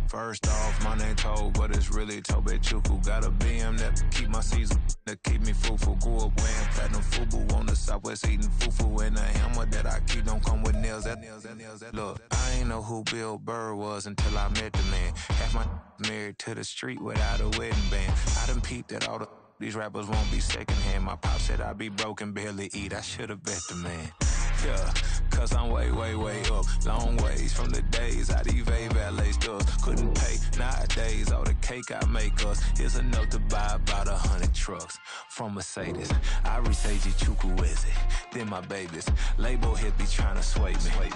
First off, my name Toad, but it's really Tobe Chuku. Got a BM that keep my season, that keep me fruitful. Grew up wearing platinum FUBU on the Southwest eating fufu. And the hammer that I keep don't come with nails. Look, I ain't know who Bill Burr was until I met the man. Half my married to the street without a wedding band. I done peeped at all these rappers won't be secondhand. My pop said I'd be broke and barely eat. I should've bet the man. Yeah, cause I'm way, way, way up. Long ways from the days I evade valet stores. Couldn't pay nowadays. All the cake I make us is enough to buy about 100 trucks. From Mercedes, I resage Chukwueze. Then my babies. Label hit be trying to sway me.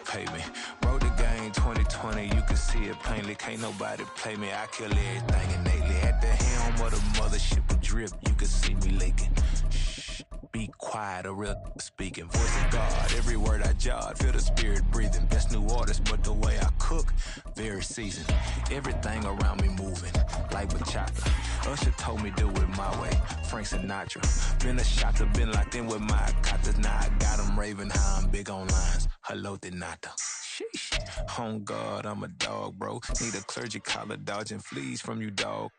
Pay me. Wrote the game 2020, you can see it plainly. Can't nobody play me. I kill everything innately. At the helm of the mothership with drip, you can see me leaking. Shh, be quiet, a real speaking. Voice of God, every word I jot. Feel the spirit breathing. Best new artist, but the way I cook, very seasoned. Everything around me moving, like bachata. Usher told me do it my way. Frank Sinatra. Been a shotter, been locked in with my katas. Now I got them raving how I'm big on lines. Hello, Denata. Sheesh. On God, I'm a dog, bro. Need a clergy collar, dodging fleas from you, dog.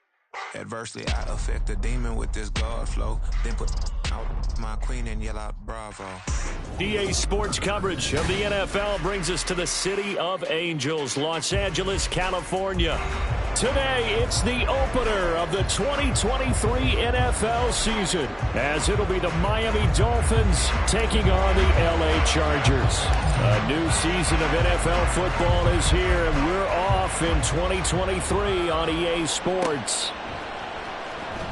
Adversely, I affect the demon with this God flow. Then put out my queen and yell out bravo. EA Sports coverage of the NFL brings us to the City of Angels, Los Angeles, California. Today, it's the opener of the 2023 NFL season, as it'll be the Miami Dolphins taking on the LA Chargers. A new season of NFL football is here, and we're off in 2023 on EA Sports.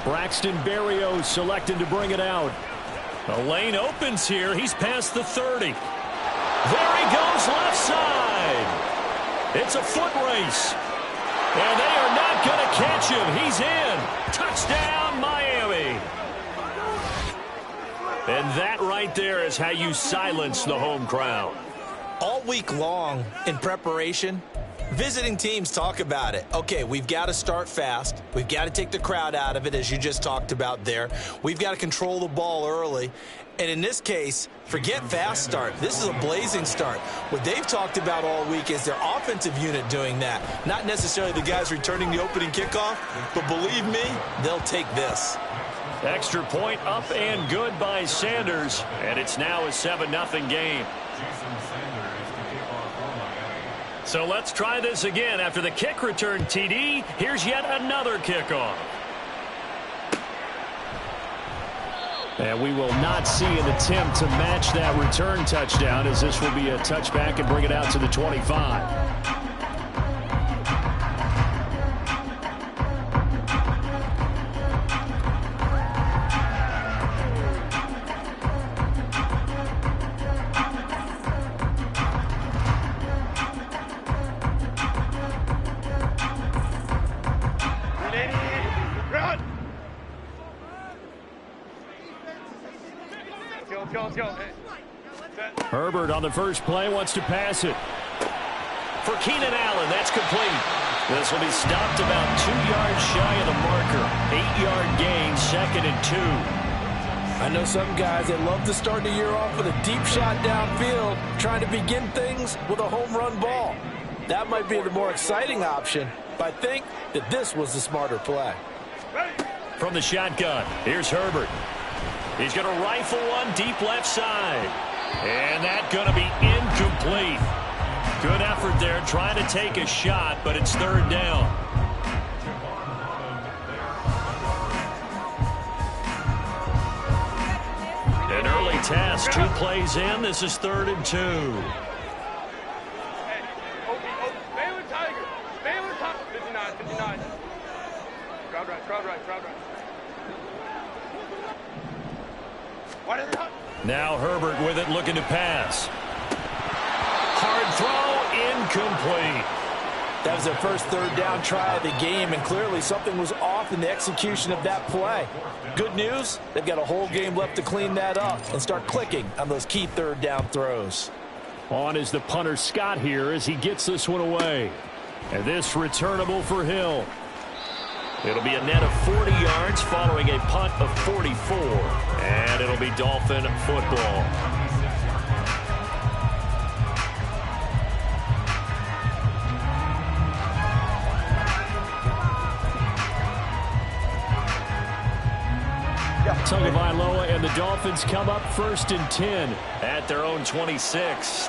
Braxton Berrios selected to bring it out. The lane opens here. He's past the 30. There he goes, left side. It's a foot race. And they are not going to catch him. He's in. Touchdown, Miami. And that right there is how you silence the home crowd. All week long in preparation, visiting teams talk about it. Okay, we've got to start fast. We've got to take the crowd out of it, as you just talked about there. We've got to control the ball early. And in this case, forget fast start. This is a blazing start. What they've talked about all week is their offensive unit doing that. Not necessarily the guys returning the opening kickoff, but believe me, they'll take this. Extra point up and good by Sanders. And it's now a 7-0 game. So let's try this again. After the kick return TD, here's yet another kickoff. And we will not see an attempt to match that return touchdown, as this will be a touchback and bring it out to the 25. Herbert on the first play wants to pass it. For Keenan Allen, that's complete. This will be stopped about 2 yards shy of the marker. 8-yard gain, 2nd and 2. I know some guys that love to start the year off with a deep shot downfield, trying to begin things with a home run ball. That might be the more exciting option, but I think that this was the smarter play. From the shotgun, here's Herbert. He's going to rifle one deep left side. And that's going to be incomplete. Good effort there, trying to take a shot, but it's 3rd down. An early test, 2 plays in. This is 3rd and 2. Baylor Tiger. Baylor Tiger. 59. Crowd right. What is it? Now Herbert with it, looking to pass. Hard throw, incomplete. That was their first 3rd down try of the game, and clearly something was off in the execution of that play. Good news, they've got a whole game left to clean that up and start clicking on those key 3rd down throws. On is the punter Scott here as he gets this one away. And this returnable for Hill. It'll be a net of 40 yards following a punt of 44. And it'll be Dolphin football. Tagovailoa and the Dolphins come up 1st and 10 at their own 26.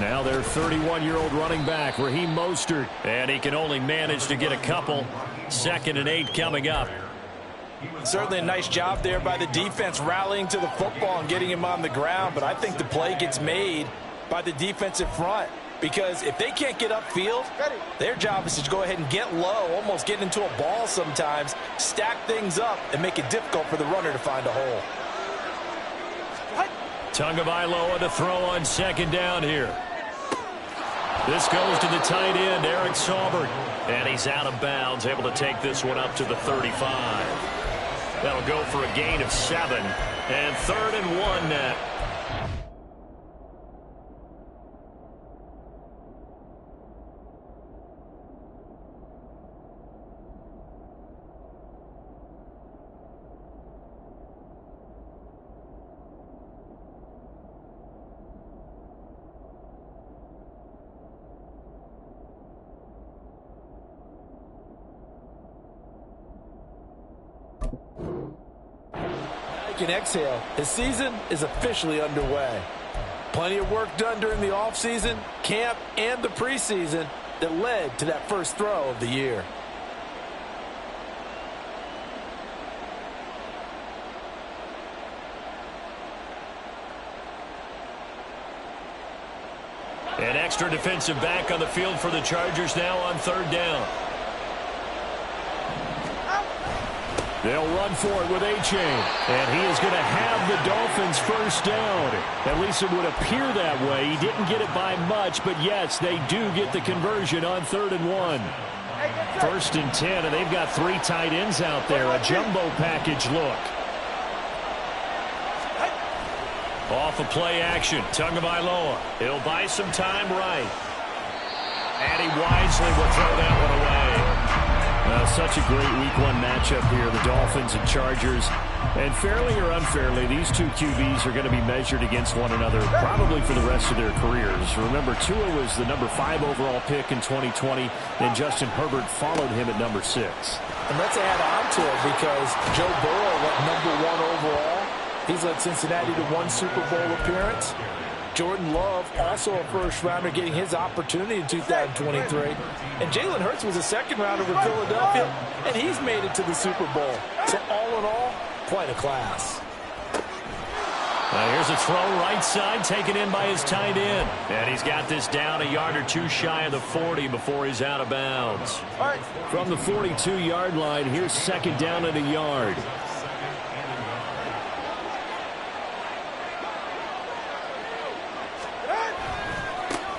Now their 31-year-old running back, Raheem Mostert, and he can only manage to get a couple. 2nd and 8 coming up. Certainly a nice job there by the defense rallying to the football and getting him on the ground, but I think the play gets made by the defensive front, because if they can't get upfield, their job is to go ahead and get low, almost get into a ball sometimes, stack things up, and make it difficult for the runner to find a hole. Tagovailoa to throw on 2nd down here. This goes to the tight end, Eric Saubert. And he's out of bounds, able to take this one up to the 35. That'll go for a gain of 7. And 3rd and 1 now. Can exhale. His season is officially underway. Plenty of work done during the offseason, camp, and the preseason that led to that first throw of the year. An extra defensive back on the field for the Chargers now on 3rd down. They'll run for it with A-Chain. And he is going to have the Dolphins 1st down. At least it would appear that way. He didn't get it by much, but yes, they do get the conversion on 3rd and 1. 1st and 10, and they've got 3 tight ends out there. A jumbo package look. Off of play action, Tagovailoa. He'll buy some time right. And he wisely will throw that one away. Such a great Week 1 matchup here, the Dolphins and Chargers. And fairly or unfairly, these two QBs are going to be measured against one another probably for the rest of their careers. Remember, Tua was the number 5 overall pick in 2020, and Justin Herbert followed him at number 6. And let's add on to it, because Joe Burrow went number 1 overall. He's led Cincinnati to 1 Super Bowl appearance. Jordan Love, also a first-rounder, getting his opportunity in 2023. And Jalen Hurts was a second-rounder with Philadelphia, and he's made it to the Super Bowl. So all in all, quite a class. Now here's a throw right side, taken in by his tight end. And he's got this down a yard or 2 shy of the 40 before he's out of bounds. All right. From the 42-yard line, here's 2nd down and a yard.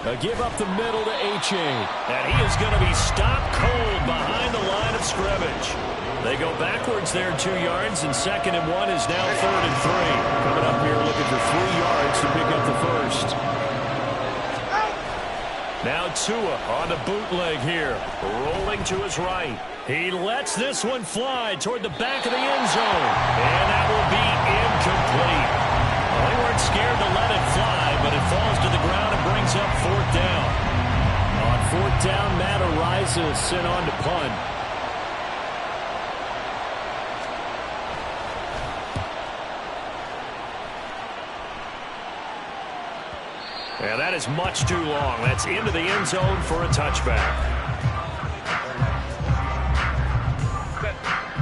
A give up the middle to A-Chain. And he is going to be stopped cold behind the line of scrimmage. They go backwards there 2 yards, and 2nd and 1 is now 3rd and 3. Coming up here looking for 3 yards to pick up the first. Now Tua on the bootleg here, rolling to his right. He lets this one fly toward the back of the end zone. And that will be incomplete. Well, they weren't scared to let it fly, but it falls to the ground and brings up 4th down. On 4th down, Matt Araiza sent on to punt. And that is much too long. That's into the end zone for a touchback.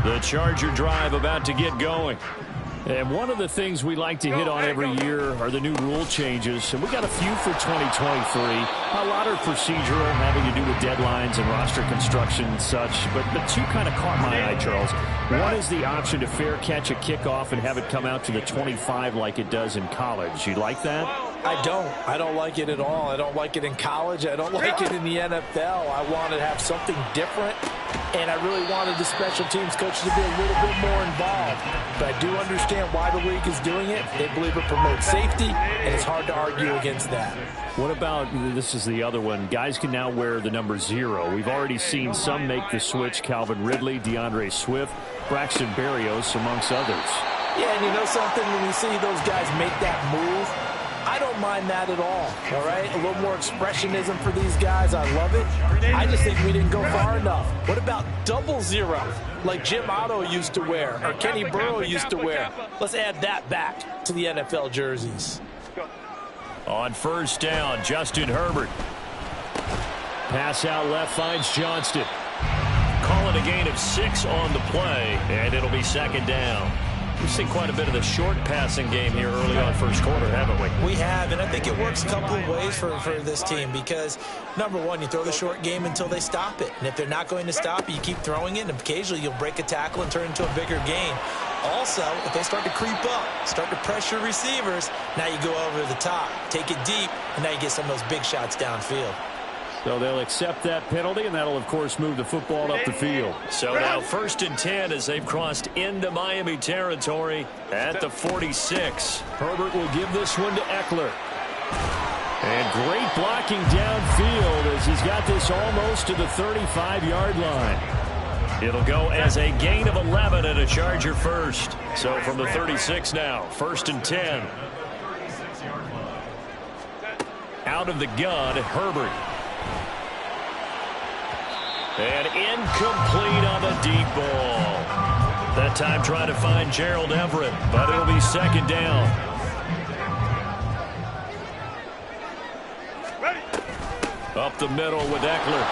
The Charger drive about to get going. And one of the things we like to hit on every year are the new rule changes. And we got a few for 2023. A lot are procedural, having to do with deadlines and roster construction and such. But 2 kind of caught my eye, Charles. One is the option to fair catch a kickoff and have it come out to the 25 like it does in college. You like that? I don't. I don't like it at all. I don't like it in college. I don't like it in the NFL. I want to have something different. And I really wanted the special teams coaches to be a little bit more involved. But I do understand why the league is doing it. They believe it promotes safety, and it's hard to argue against that. What about, this is the other one, guys can now wear the number 0. We've already seen some make the switch, Calvin Ridley, DeAndre Swift, Braxton Berrios, amongst others. Yeah, and you know something, when we see those guys make that move, I don't mind that at all right? A little more expressionism for these guys. I love it. I just think we didn't go far enough. What about double zero, like Jim Otto used to wear or Kenny Burrow used to wear? Let's add that back to the NFL jerseys. On first down, Justin Herbert. Pass out left finds Johnston. Call it a gain of 6 on the play, and it'll be second down. We've seen quite a bit of the short passing game here early on first quarter, haven't we? We have, and I think it works a couple of ways for this team because, number one, you throw the short game until they stop it. And if they're not going to stop it, you keep throwing it, and occasionally you'll break a tackle and turn it into a bigger gain. Also, if they start to creep up, start to pressure receivers, now you go over the top, take it deep, and now you get some of those big shots downfield. So they'll accept that penalty, and that'll, of course, move the football up the field. So now 1st and 10 as they've crossed into Miami territory at the 46. Herbert will give this one to Eckler. And great blocking downfield as he's got this almost to the 35-yard line. It'll go as a gain of 11 and a Charger first. So from the 36 now, 1st and 10. Out of the gun, Herbert. And incomplete on the deep ball. That time trying to find Gerald Everett, but it'll be second down. Up the middle with Eckler.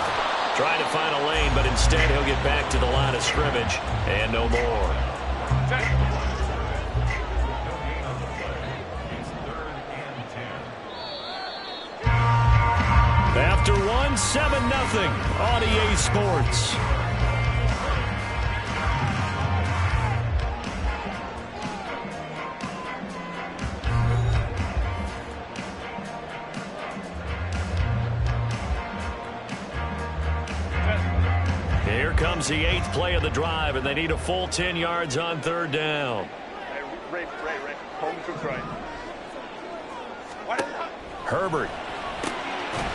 Trying to find a lane, but instead he'll get back to the line of scrimmage and no more. After one, 7-0 on EA Sports. Here comes the 8th play of the drive, and they need a full 10 yards on 3rd down. Ray. Home to right. Herbert.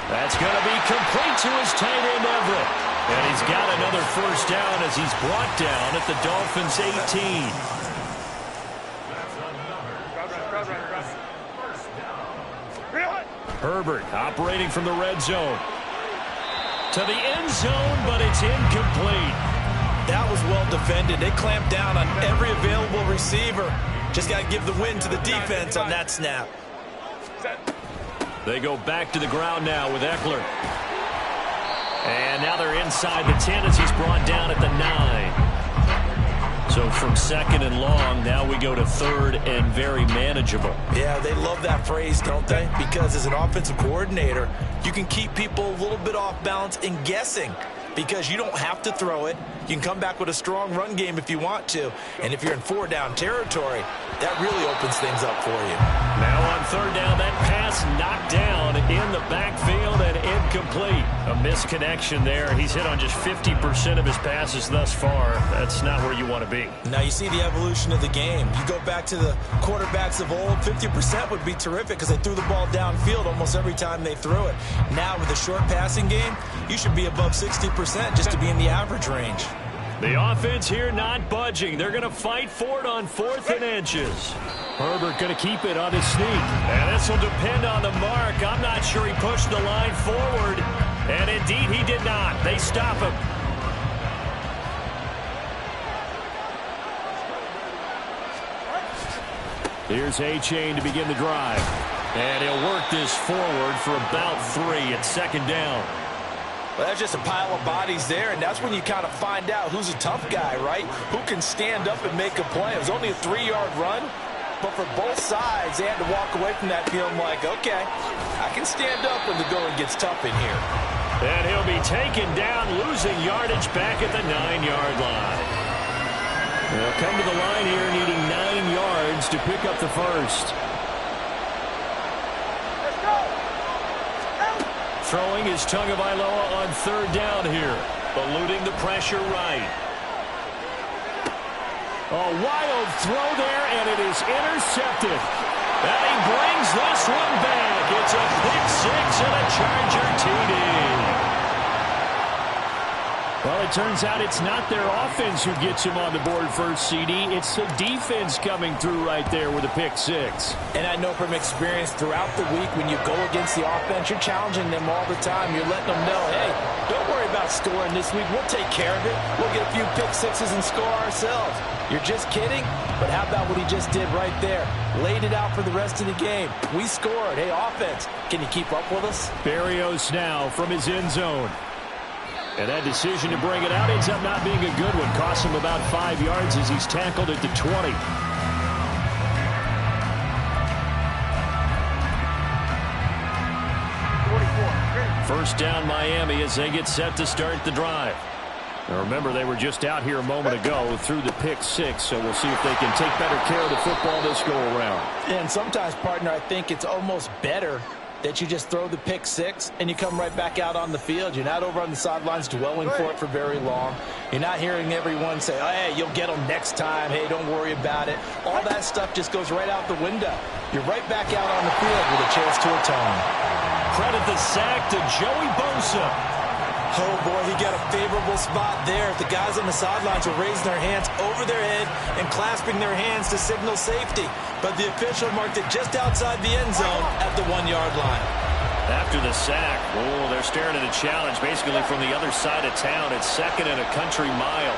That's going to be complete to his tight end, Everett. And he's got another first down as he's brought down at the Dolphins' 18. Herbert operating from the red zone. To the end zone, but it's incomplete. That was well defended. They clamped down on every available receiver. Just got to give the win to the defense on that snap. They go back to the ground now with Eckler. And now they're inside the 10 as he's brought down at the 9. So from 2nd and long, now we go to 3rd and very manageable. Yeah, they love that phrase, don't they? Because as an offensive coordinator, you can keep people a little bit off balance and guessing because you don't have to throw it. You can come back with a strong run game if you want to. And if you're in 4-down territory, that really opens things up for you. Now on 3rd down, that pass knocked down in the backfield and incomplete. A misconnection there. He's hit on just 50% of his passes thus far. That's not where you want to be. Now you see the evolution of the game. You go back to the quarterbacks of old, 50% would be terrific because they threw the ball downfield almost every time they threw it. Now with a short passing game, you should be above 60% just to be in the average range. The offense here not budging. They're going to fight for it on 4th and inches. Herbert going to keep it on his sneak. And this will depend on the mark. I'm not sure he pushed the line forward. And indeed he did not. They stop him. Here's A-Chain to begin the drive. And he'll work this forward for about 3 at 2nd down. Well, that's just a pile of bodies there, and that's when you kind of find out who's a tough guy, right? Who can stand up and make a play. It was only a 3-yard run, but for both sides, they had to walk away from that feeling like, okay, I can stand up when the going gets tough in here. And he'll be taken down, losing yardage back at the 9-yard line. They'll come to the line here needing 9 yards to pick up the first. Throwing is Tagovailoa on 3rd down here. Eluding the pressure right. A wild throw there, and it is intercepted. And he brings this one back. It's a pick 6 and a Charger TD. Well, it turns out it's not their offense who gets him on the board first, CD. It's the defense coming through right there with a pick six. And I know from experience throughout the week, when you go against the offense, you're challenging them all the time. You're letting them know, hey, don't worry about scoring this week. We'll take care of it. We'll get a few pick sixes and score ourselves. You're just kidding? But how about what he just did right there? Laid it out for the rest of the game. We scored. Hey, offense, can you keep up with us? Berrios now from his end zone. And that decision to bring it out ends up not being a good one. Costs him about 5 yards as he's tackled at the 20. First down Miami as they get set to start the drive. Now remember, they were just out here a moment ago through the pick six, so we'll see if they can take better care of the football this go around. And sometimes, partner, I think it's almost better that you just throw the pick six and you come right back out on the field. You're not over on the sidelines dwelling for it for very long. You're not hearing everyone say, oh, hey, you'll get them next time. Hey, don't worry about it. All that stuff just goes right out the window. You're right back out on the field with a chance to atone. Credit the sack to Joey Bosa. Oh, boy, he got a favorable spot there. The guys on the sidelines were raising their hands over their head and clasping their hands to signal safety. But the official marked it just outside the end zone at the 1 yard line. After the sack, oh, they're staring at a challenge basically from the other side of town. It's second and a country mile.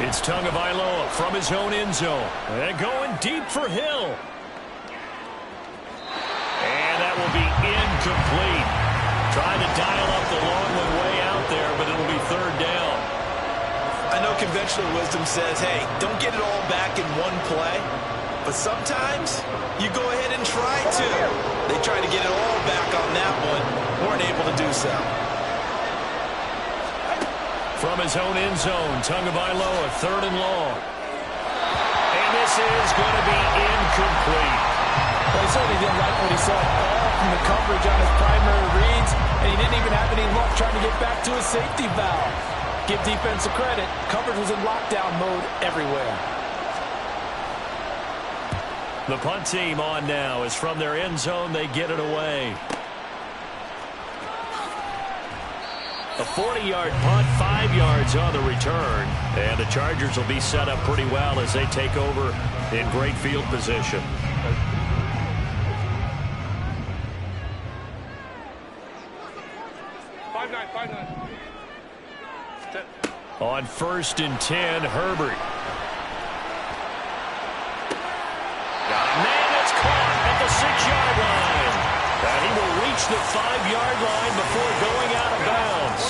It's Tagovailoa from his own end zone. And going deep for Hill. And that will be incomplete. Trying to dial up the long one way out there, but it'll be third down. I know conventional wisdom says, hey, don't get it all back in one play. But sometimes you go ahead and try to. They tried to get it all back on that one. Weren't able to do so. From his own end zone, Tagovailoa, third and long. And this is going to be incomplete. Well, he certainly didn't like what he saw all from the coverage on his primary reads, and he didn't even have any luck trying to get back to his safety valve. Give defense a credit. Coverage was in lockdown mode everywhere. The punt team on now is from their end zone. They get it away. A 40-yard punt, 5 yards on the return. And the Chargers will be set up pretty well as they take over in great field position. On 1st and 10, Herbert. Got a man that's caught at the 6-yard line. And he will reach the 5-yard line before going out of bounds.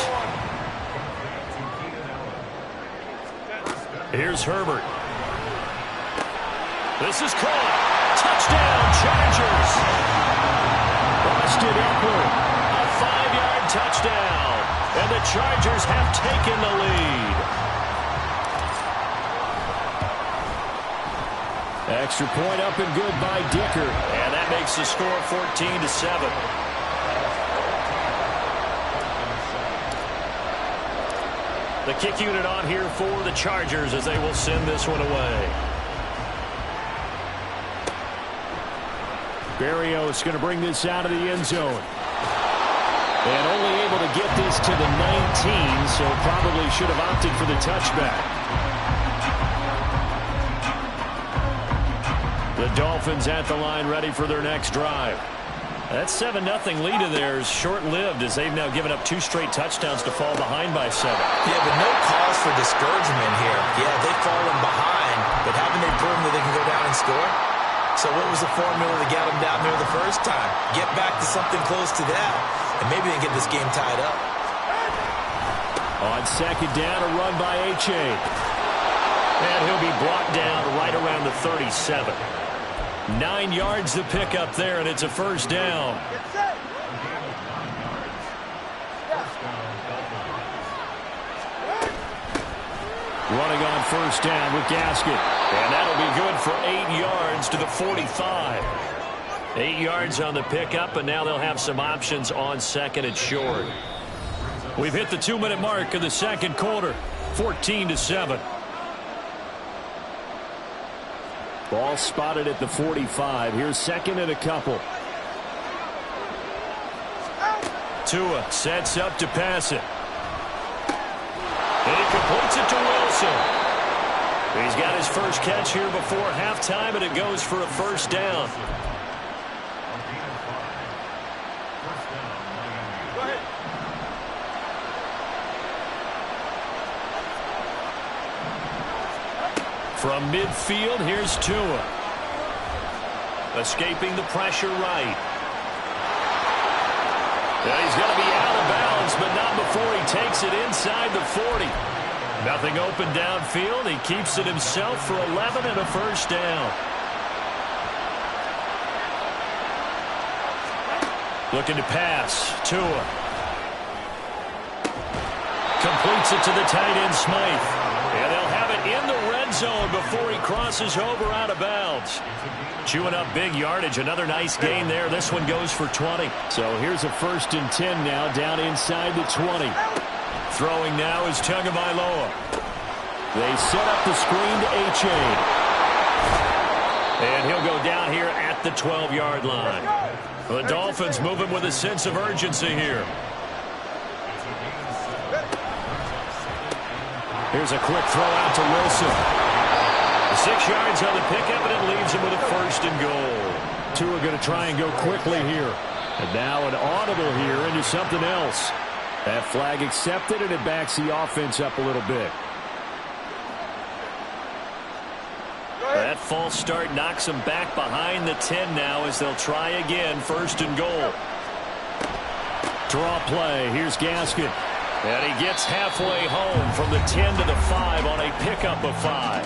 Here's Herbert. This is caught. Touchdown, Chargers. Austin Eckler, a 5-yard touchdown. And the Chargers have taken the lead. Extra point up and good by Dicker. And that makes the score 14-7. The kick unit on here for the Chargers as they will send this one away. Berrios going to bring this out of the end zone. And only able to get this to the 19, so probably should have opted for the touchback. The Dolphins at the line ready for their next drive. That 7-0 lead of theirs short-lived as they've now given up 2 straight touchdowns to fall behind by 7. Yeah, but no cause for discouragement here. Yeah, they've fallen behind, but haven't they proven that they can go down and score? So what was the formula that got them down there the first time? Get back to something close to that, and maybe they can get this game tied up. On 2nd down, a run by H.A. And he'll be brought down right around the 37. 9 yards to pick up there, and it's a first down. Running on first down with Gasket. And that'll be good for 8 yards to the 45. 8 yards on the pickup, and now they'll have some options on second and short. We've hit the 2-minute mark of the second quarter. 14-7. Ball spotted at the 45. Here's second and a couple. Tua sets up to pass it. And he completes it to Wilson. He's got his first catch here before halftime, and it goes for a first down. From midfield, here's Tua. Escaping the pressure right. And he's going to be out of bounds, but not before he takes it inside the 40. Nothing open downfield. He keeps it himself for 11 and a first down. Looking to pass. Tua. Completes it to the tight end, Smythe. And they'll have it in the red zone before he crosses over out of bounds. Chewing up big yardage. Another nice gain there. This one goes for 20. So here's a 1st and 10 now down inside the 20. Throwing now is Tagovailoa. They set up the screen to H.A. And he'll go down here at the 12-yard line. The Dolphins moving with a sense of urgency here. Here's a quick throw out to Wilson. 6 yards on the pickup, and it leaves him with a 1st and goal. Tua going to try and go quickly here. And now an audible here into something else. That flag accepted, and it backs the offense up a little bit. That false start knocks them back behind the 10 now as they'll try again. 1st and goal. Draw play. Here's Gaskin. And he gets halfway home from the 10 to the 5 on a pickup of 5.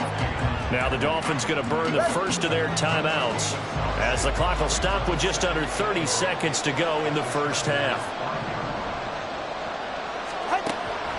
Now the Dolphins going to burn the first of their timeouts as the clock will stop with just under 30 seconds to go in the first half.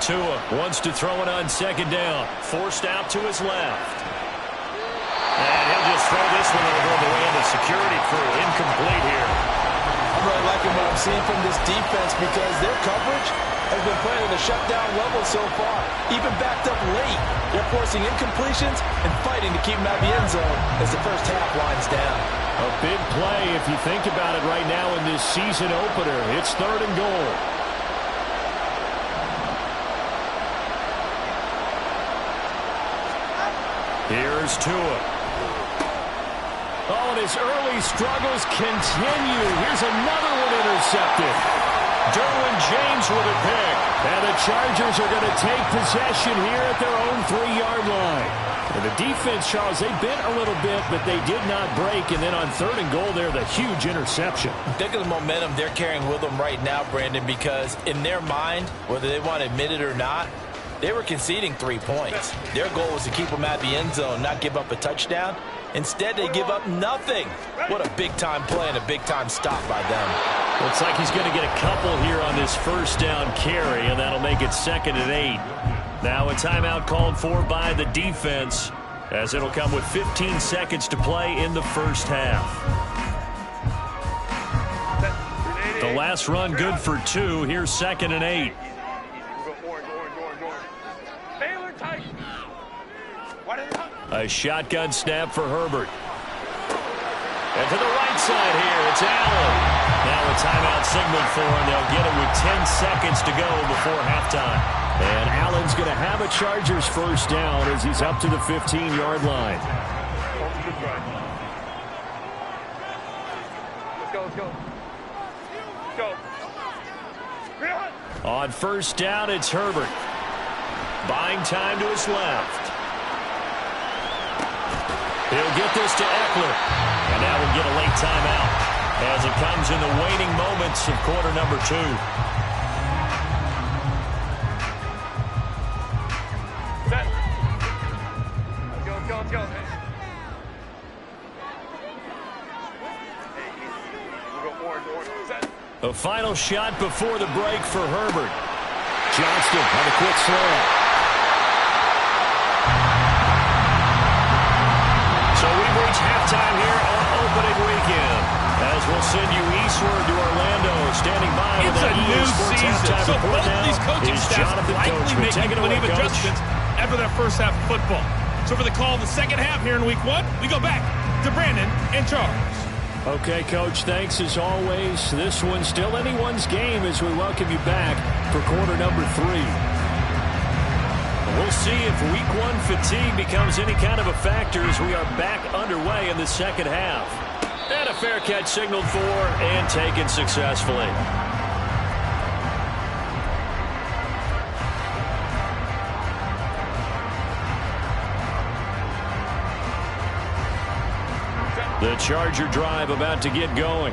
Tua wants to throw it on 2nd down. Forced out to his left. And he'll just throw this one over the way of the security crew. Incomplete here. I'm really liking what I'm seeing from this defense because their coverage has been playing at a shutdown level so far. Even backed up late, they're forcing incompletions and fighting to keep them out of the end zone as the first half winds down. A big play if you think about it right now in this season opener. It's 3rd and goal. Here's Tua. Oh, and his early struggles continue. Here's another one intercepted. Derwin James with a pick. And the Chargers are going to take possession here at their own 3-yard line. And the defense, Charles, they bit a little bit, but they did not break. And then on 3rd and goal there, the huge interception. Think of the momentum they're carrying with them right now, Brandon, because in their mind, whether they want to admit it or not, they were conceding 3 points. Their goal was to keep them at the end zone, not give up a touchdown. Instead, they give up nothing. What a big-time play and a big-time stop by them. Looks like he's going to get a couple here on this 1st down carry, and that'll make it 2nd and 8. Now a timeout called for by the defense, as it'll come with 15 seconds to play in the first half. The last run good for 2. Here's 2nd and 8. A shotgun snap for Herbert. And to the right side here, it's Allen. Now a timeout signaled for him. They'll get it with 10 seconds to go before halftime. And Allen's going to have a Chargers 1st down as he's up to the 15-yard line. Let's go. On 1st down, it's Herbert. Buying time to his left. He'll get this to Eckler. And now we'll get a late timeout as it comes in the waning moments of quarter number 2. Set. Let's go. Hey, we'll go orange. Set. A final shot before the break for Herbert. Johnston on a quick slant. So we've reached halftime here on opening weekend. As we'll send you eastward to Orlando, standing by it's with a new season, so both of these coaching staffs likely making plenty of adjustments after that first half of football. So for the call of the second half here in week 1, we go back to Brandon and Charles. Okay, Coach, thanks as always. This one's still anyone's game as we welcome you back for quarter number 3. We'll see if week 1 fatigue becomes any kind of a factor as we are back underway in the second half. And a fair catch signaled for and taken successfully. The Charger drive about to get going.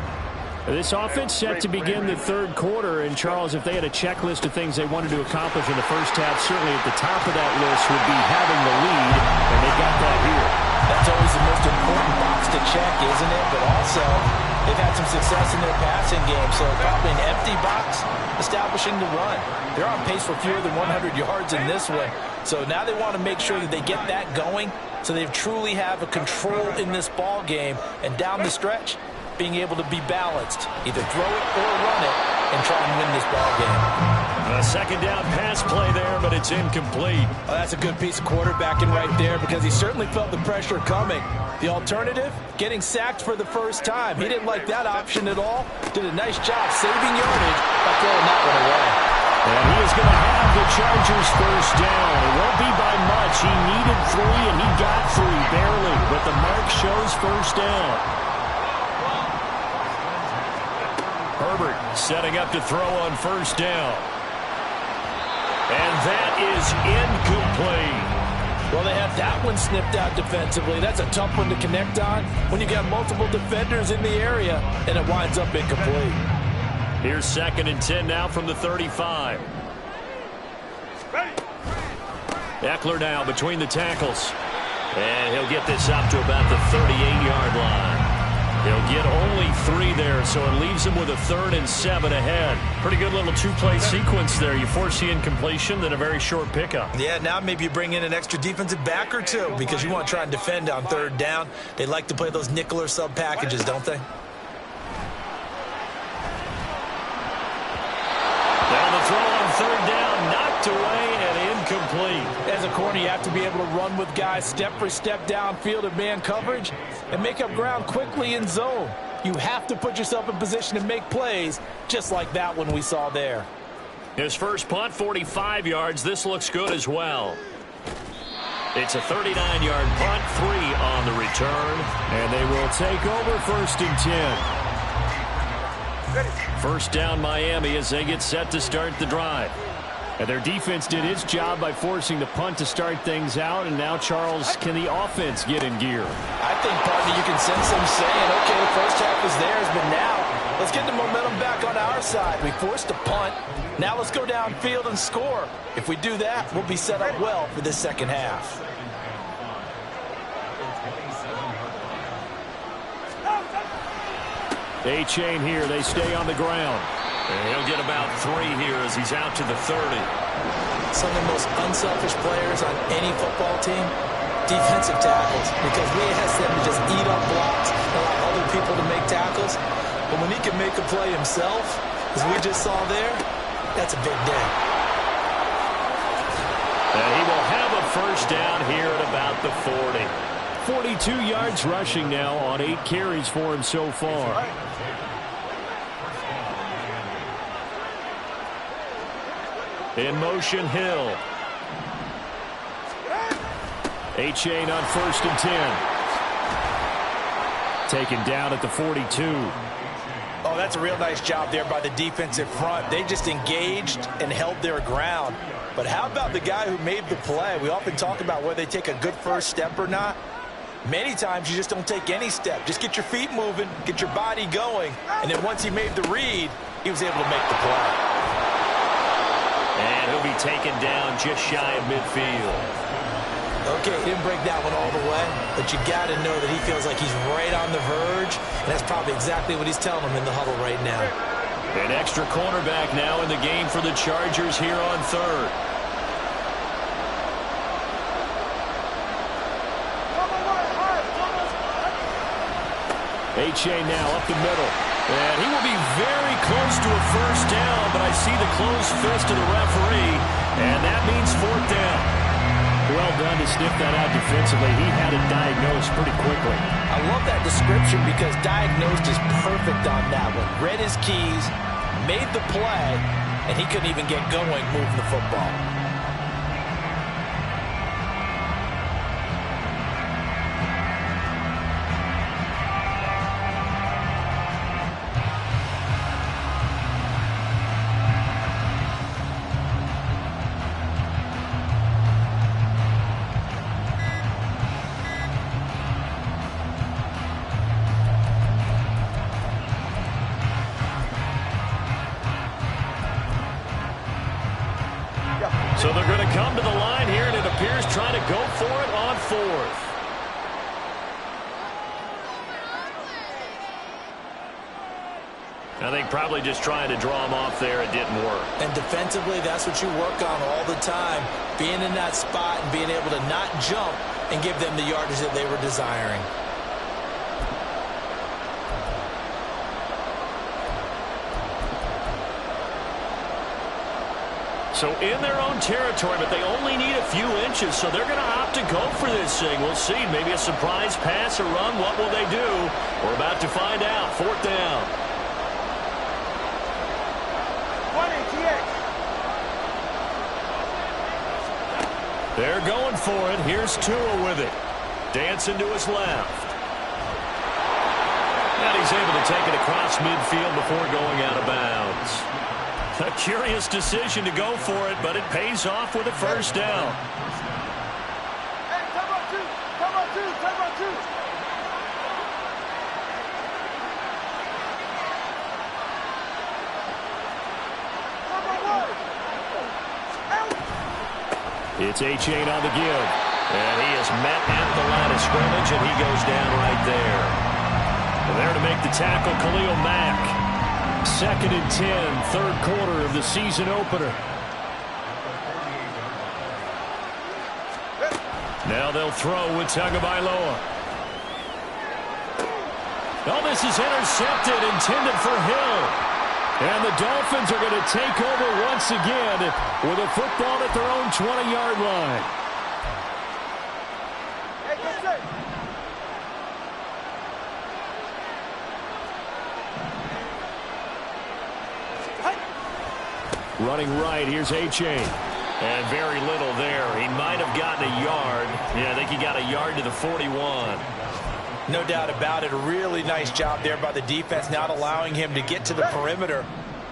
This offense set to begin the third quarter. And, Charles, if they had a checklist of things they wanted to accomplish in the first half, certainly at the top of that list would be having the lead, and they got that here. That's always the most important box to check, isn't it? But also, they've had some success in their passing game, so probably an empty box establishing the run. They're on pace for fewer than 100 yards in this one. So now they want to make sure that they get that going so they truly have a control in this ball game, and down the stretch, being able to be balanced, either throw it or run it, and try and win this ball game. A second down pass play there, but it's incomplete. Well, that's a good piece of quarterbacking right there because he certainly felt the pressure coming. The alternative, getting sacked for the first time. He didn't like that option at all. Did a nice job saving yardage by throwing that one away. And he is going to have the Chargers first down. It won't be by much. He needed 3, and he got 3, barely. But the mark shows first down. Herbert setting up to throw on first down. And that is incomplete. Well, they have that one snipped out defensively. That's a tough one to connect on when you got multiple defenders in the area, and it winds up incomplete. Here's 2nd and 10 now from the 35. Eckler now between the tackles. And he'll get this up to about the 38-yard line. He'll get only 3 there, so it leaves him with a 3rd and 7 ahead. Pretty good little 2-play sequence there. You force the incompletion, then a very short pickup. Yeah, now maybe you bring in an extra defensive back or 2 because you want to try and defend on 3rd down. They like to play those nickel or sub packages, don't they? Down the throw on 3rd down, knocked away and incomplete. As a corner, you have to be able to run with guys step for step downfield in man coverage and make up ground quickly in zone. You have to put yourself in position to make plays, just like that one we saw there. His first punt, 45 yards. This looks good as well. It's a 39-yard punt, 3 on the return, and they will take over 1st and 10. First down Miami as they get set to start the drive. And their defense did its job by forcing the punt to start things out. And now, Charles, can the offense get in gear? I think, partner, you can sense them saying, okay, the first half is theirs, but now let's get the momentum back on our side. We forced a punt. Now let's go downfield and score. If we do that, we'll be set up well for this second half. A-chain here. They stay on the ground. And he'll get about 3 here as he's out to the 30. Some of the most unselfish players on any football team, defensive tackles, because we ask them to just eat up blocks, allow other people to make tackles. But when he can make a play himself, as we just saw there, that's a big day. And he will have a first down here at about the 40. 42 yards rushing now on 8 carries for him so far. In motion, Hill. A-chain on 1st and 10. Taken down at the 42. Oh, that's a real nice job there by the defensive front. They just engaged and held their ground. But how about the guy who made the play? We often talk about whether they take a good first step or not. Many times you just don't take any step. Just get your feet moving, get your body going, and then once he made the read, he was able to make the play. And he'll be taken down just shy of midfield. Okay, he didn't break that one all the way, but you got to know that he feels like he's right on the verge, and that's probably exactly what he's telling him in the huddle right now. An extra cornerback now in the game for the Chargers here on 3rd. A-chain now up the middle. And he will be very close to a first down, but I see the closed fist of the referee, and that means 4th down. Well done to sniff that out defensively. He had it diagnosed pretty quickly. I love that description because diagnosed is perfect on that one. Read his keys, made the play, and he couldn't even get going moving the football. So they're going to come to the line here, and it appears trying to go for it on fourth. I think probably just trying to draw him off there. It didn't work. And defensively, that's what you work on all the time. Being in that spot and being able to not jump and give them the yardage that they were desiring. So in their own territory, but they only need a few inches, so they're going to opt to go for this thing. We'll see. Maybe a surprise pass or run. What will they do? We're about to find out. Fourth down. They're going for it. Here's Tua with it. Dancing to his left. And he's able to take it across midfield before going out of bounds. A curious decision to go for it, but it pays off with a first down. Hey, time out two. Time out two. Time out two. It's A-Chain on the give. And he is met at the line of scrimmage, and he goes down right there. And there to make the tackle, Khalil Mack. 2nd and 10, third quarter of the season opener. Now they'll throw with Tagovailoa. Oh, this is intercepted, intended for Hill. And the Dolphins are going to take over once again with a football at their own 20-yard line. Hey, go straight. Running right, here's A-Chain. And very little there. He might have gotten a yard. Yeah, I think he got a yard to the 41. No doubt about it. A really nice job there by the defense, not allowing him to get to the perimeter.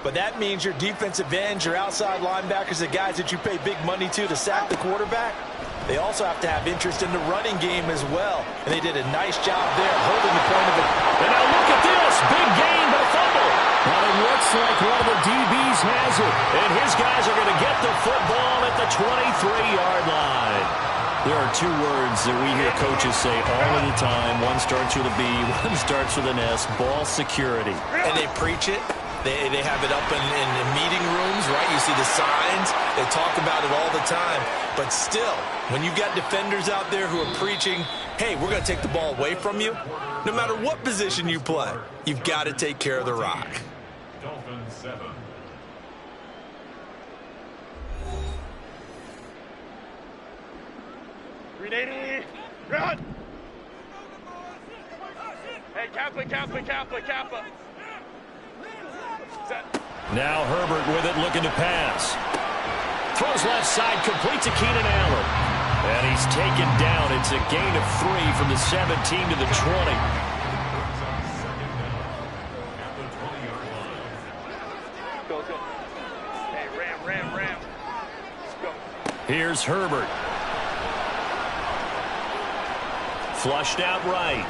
But that means your defensive ends, your outside linebackers, the guys that you pay big money to sack the quarterback, they also have to have interest in the running game as well. And they did a nice job there holding the point of it. And now look at this. Big gain, but a fumble. Well, it looks like one of the DBs has it. And his guys are going to get the football at the 23-yard line. There are two words that we hear coaches say all of the time. One starts with a B, one starts with an S, ball security. And they preach it. They have it up in meeting rooms, right? You see the signs. They talk about it all the time. But still, when you've got defenders out there who are preaching, hey, we're going to take the ball away from you, no matter what position you play, you've got to take care of the rock. Dolphins 7. Grenade, run! Hey, Kappa, Kappa, Kappa, Kappa. Set. Now Herbert with it, looking to pass. Throws left side, completes to Keenan Allen. And he's taken down. It's a gain of 3 from the 17 to the 20. Go, go. Hey, ram. Let's go. Here's Herbert. Flushed out right.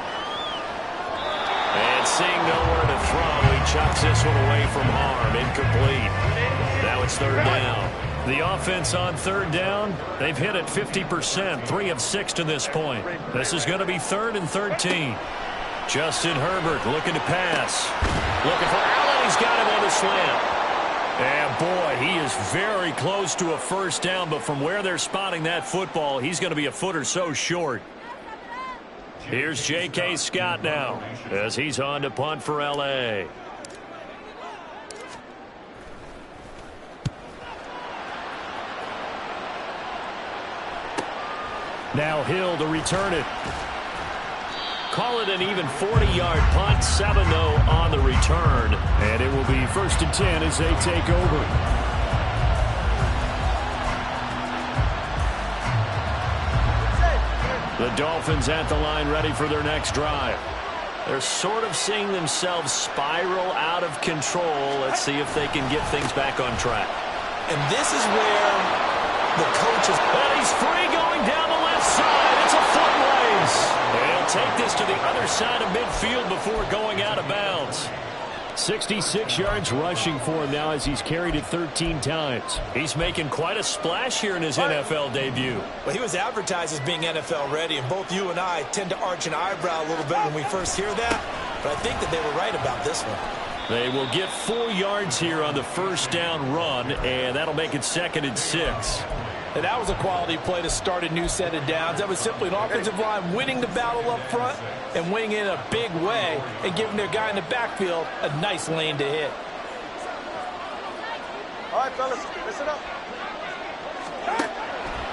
And seeing nowhere to throw, he chucks this one away from harm. Incomplete. Now it's third down. The offense on third down, they've hit it 50%, 3 of 6 to this point. This is going to be 3rd and 13. Justin Herbert looking to pass. Looking for Allen. He's got him on the slant. And boy, he is very close to a first down, but from where they're spotting that football, he's going to be a foot or so short. Here's J.K. Scott now as he's on to punt for L.A. Now Hill to return it. Call it an even 40-yard punt, 7-0 on the return. And it will be 1st and 10 as they take over. The Dolphins at the line ready for their next drive. They're sort of seeing themselves spiral out of control. Let's see if they can get things back on track. And this is where the coach is... And he's free going down the left side. It's a foot race. They'll take this to the other side of midfield before going out of bounds. 66 yards rushing for him now as he's carried it 13 times. He's making quite a splash here in his NFL debut. Well, he was advertised as being NFL ready, and both you and I tend to arch an eyebrow a little bit when we first hear that. But I think that they were right about this one. They will get 4 yards here on the first down run, and that'll make it 2nd and 6. And that was a quality play to start a new set of downs. That was simply an offensive line winning the battle up front and winning it in a big way and giving their guy in the backfield a nice lane to hit. All right, fellas, listen up.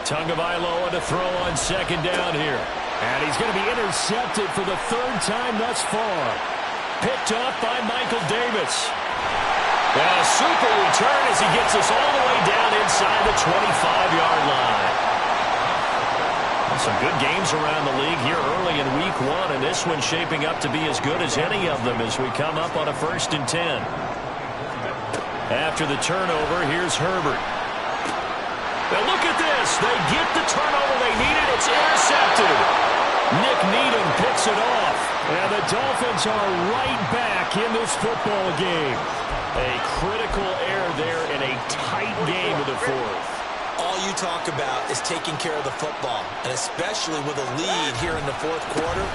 Tagovailoa to throw on 2nd down here. And he's going to be intercepted for the 3rd time thus far. Picked up by Michael Davis. A super return as he gets us all the way down inside the 25-yard line. Some good games around the league here early in week 1, and this one's shaping up to be as good as any of them as we come up on a 1st and 10. After the turnover, here's Herbert. Now look at this. They get the turnover they needed. It's intercepted. Nick Needham picks it off. And the Dolphins are right back in this football game. A critical error there in a tight game of the 4th. All you talk about is taking care of the football, and especially with a lead here in the 4th quarter.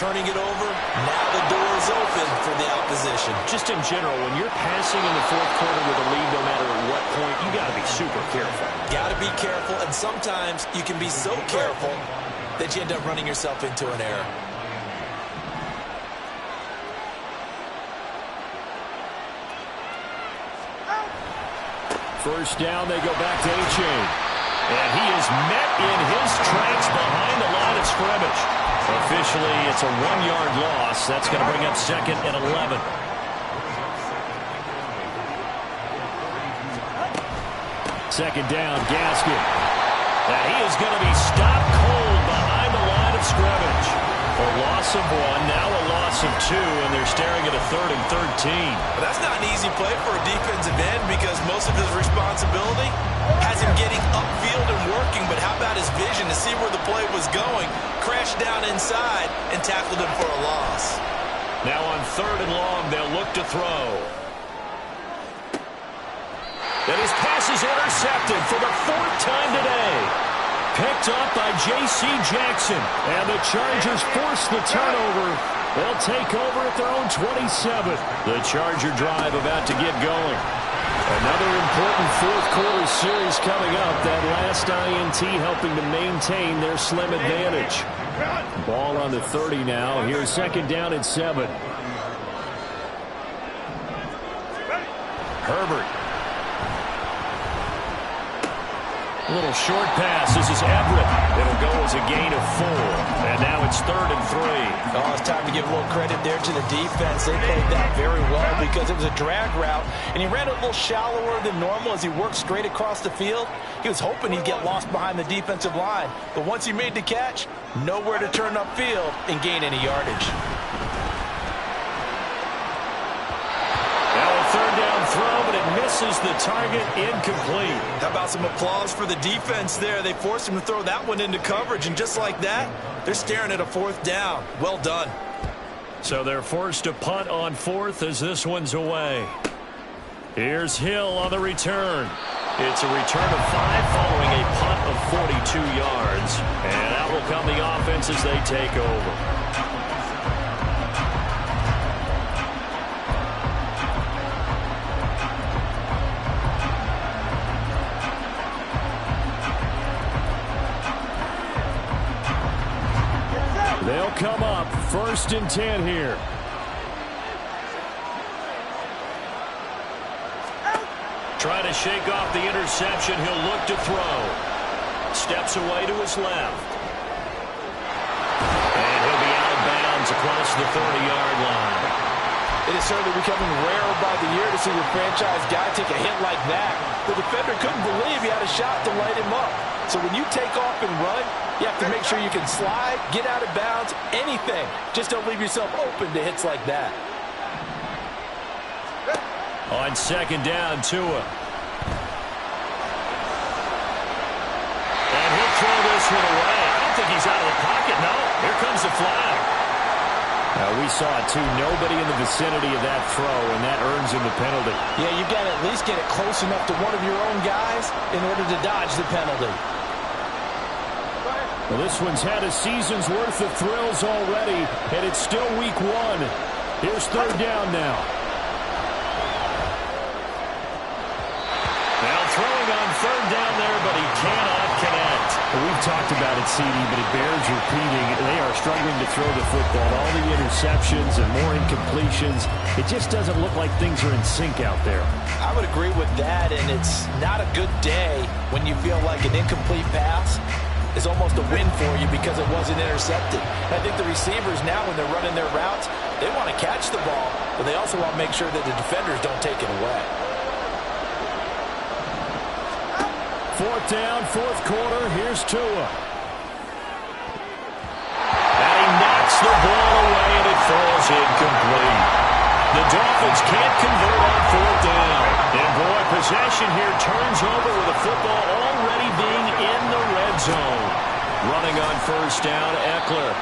Turning it over, now the door is open for the opposition. Just in general, when you're passing in the 4th quarter with a lead, no matter at what point, you got to be super careful. Got to be careful, and sometimes you can be so careful that you end up running yourself into an error. First down, they go back to A-Chain. And he is met in his tracks behind the line of scrimmage. Officially, it's a 1-yard loss. That's going to bring up 2nd and 11. Second down, Gaskin. Now he is going to be stopped cold behind the line of scrimmage. A loss of 1, now a loss of 2, and they're staring at a 3rd and 13. Well, that's not an easy play for a defensive end because most of his responsibility has him getting upfield and working, but how about his vision to see where the play was going, crashed down inside, and tackled him for a loss. Now on 3rd and long, they'll look to throw. And his pass is intercepted for the 4th time today. Picked up by J.C. Jackson. And the Chargers force the turnover. They'll take over at their own 27. The Charger drive about to get going. Another important 4th quarter series coming up. That last INT helping to maintain their slim advantage. Ball on the 30 now. Here's 2nd down and 7. Herbert. A little short pass. This is Everett. It'll go as a gain of 4. And now it's 3rd and 3. Oh, it's time to give a little credit there to the defense. They played that very well because it was a drag route, and he ran it a little shallower than normal as he worked straight across the field. He was hoping he'd get lost behind the defensive line. But once he made the catch, nowhere to turn upfield and gain any yardage. Third down throw, but it misses the target, incomplete. How about some applause for the defense there? They forced him to throw that one into coverage, and just like that, they're staring at a 4th down. Well done. So they're forced to punt on 4th as this one's away. Here's Hill on the return. It's a return of 5 following a punt of 42 yards. And out will come the offense as they take over. They'll come up 1st and 10 here. Trying to shake off the interception. He'll look to throw. Steps away to his left. across the 30-yard line. It is certainly becoming rarer by the year to see your franchise guy take a hit like that. The defender couldn't believe he had a shot to light him up. So when you take off and run, you have to make sure you can slide, get out of bounds, anything. Just don't leave yourself open to hits like that. On second down, Tua. And he'll throw this one away. I don't think he's out of the pocket, no. Here comes the flag. We saw it, too. Nobody in the vicinity of that throw, and that earns him the penalty. Yeah, you've got to at least get it close enough to one of your own guys in order to dodge the penalty. Well, this one's had a season's worth of thrills already, and it's still week 1. Here's third down now. Now throwing on third down there, but he cannot connect. Well, we've talked about it, CD, but it bears repeating. They are struggling to throw the football. All the interceptions and more incompletions. It just doesn't look like things are in sync out there. I would agree with that, and it's not a good day when you feel like an incomplete pass is almost a win for you because it wasn't intercepted. I think the receivers now, when they're running their routes, they want to catch the ball, but they also want to make sure that the defenders don't take it away. Fourth down, fourth quarter. Here's Tua. And he knocks the ball away, and it falls incomplete. The Dolphins can't convert on fourth down. And boy, possession here turns over with the football already being in the red zone. Running on first down, Eckler.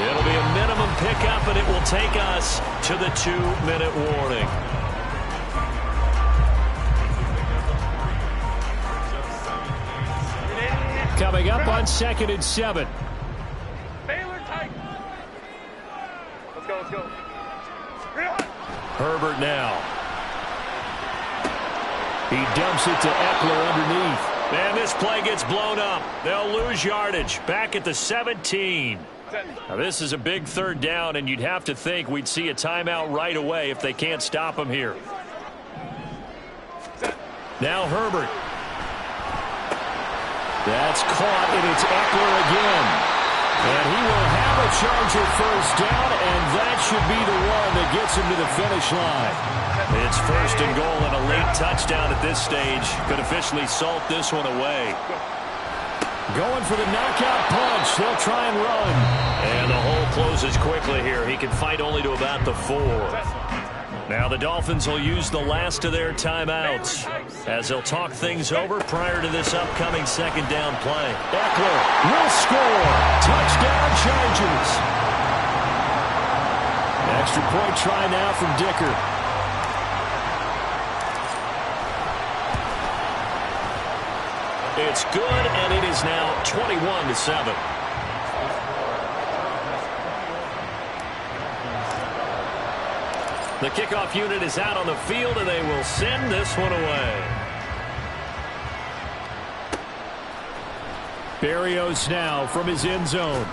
It'll be a minimum pickup, and it will take us to the 2-minute warning. Coming up on 2nd and 7. Baylor tight. Let's go, let's go. Herbert now. He dumps it to Eckler underneath. And this play gets blown up. They'll lose yardage. Back at the 17. Now this is a big third down, and you'd have to think we'd see a timeout right away if they can't stop him here. Now Herbert. That's caught, and it's Eckler again. And he will have a Charger first down, and that should be the one that gets him to the finish line. It's first and goal and a late touchdown at this stage. Could officially salt this one away. Going for the knockout punch. They'll try and run. And the hole closes quickly here. He can fight only to about the 4. Now the Dolphins will use the last of their timeouts as they'll talk things over prior to this upcoming second down play. Eckler will score. Touchdown Chargers. Extra point try now from Dicker. It's good, and it is now 21-7. The kickoff unit is out on the field, and they will send this one away. Berrios now from his end zone.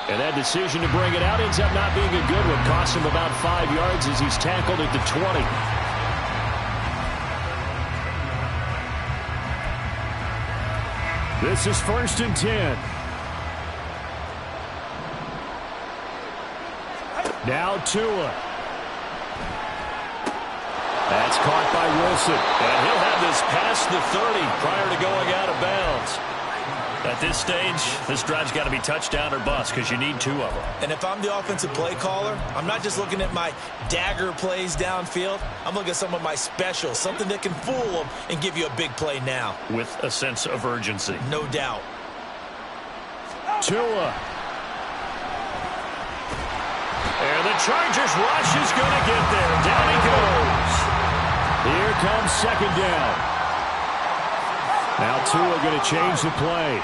And that decision to bring it out ends up not being a good one. Costs him about 5 yards as he's tackled at the 20. This is 1st and 10. Now Tua. That's caught by Wilson. And he'll have this past the 30 prior to going out of bounds. At this stage, this drive's got to be touchdown or bust because you need 2 of them. And if I'm the offensive play caller, I'm not just looking at my dagger plays downfield. I'm looking at some of my specials, something that can fool them and give you a big play now. With a sense of urgency. No doubt. Tua. And the Chargers rush is going to get there. Down he goes. Here comes second down. Now Tua going to change the play.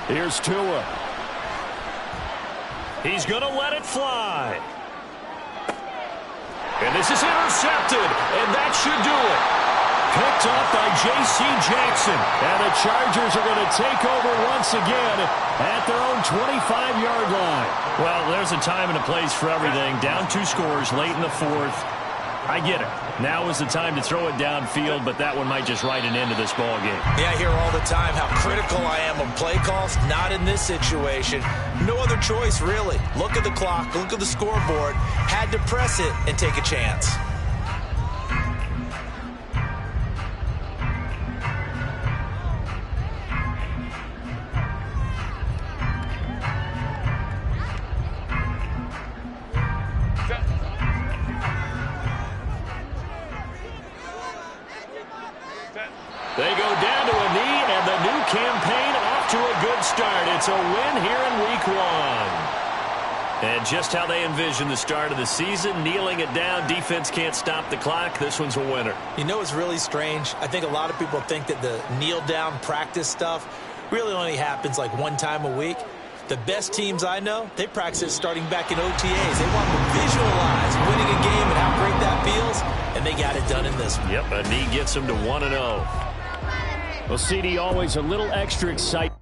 Here's Tua. He's going to let it fly. And this is intercepted. And that should do it. Picked up by J.C. Jackson. And the Chargers are going to take over once again at their own 25-yard line. Well, there's a time and a place for everything. Down 2 scores late in the 4th. I get it. Now is the time to throw it downfield, but that one might just write an end to this ball game. Yeah, I hear all the time how critical I am of play calls. Not in this situation. No other choice, really. Look at the clock. Look at the scoreboard. Had to press it and take a chance. They go down to a knee, and the new campaign off to a good start. It's a win here in Week 1. And just how they envision the start of the season, kneeling it down, defense can't stop the clock. This one's a winner. You know what's really strange? I think a lot of people think that the kneel-down practice stuff really only happens like one time a week. The best teams I know, they practice it starting back in OTAs. They want to visualize winning a game and how great that feels, and they got it done in this one. Yep, a knee gets them to 1-0. Well, CD, always a little extra excitement.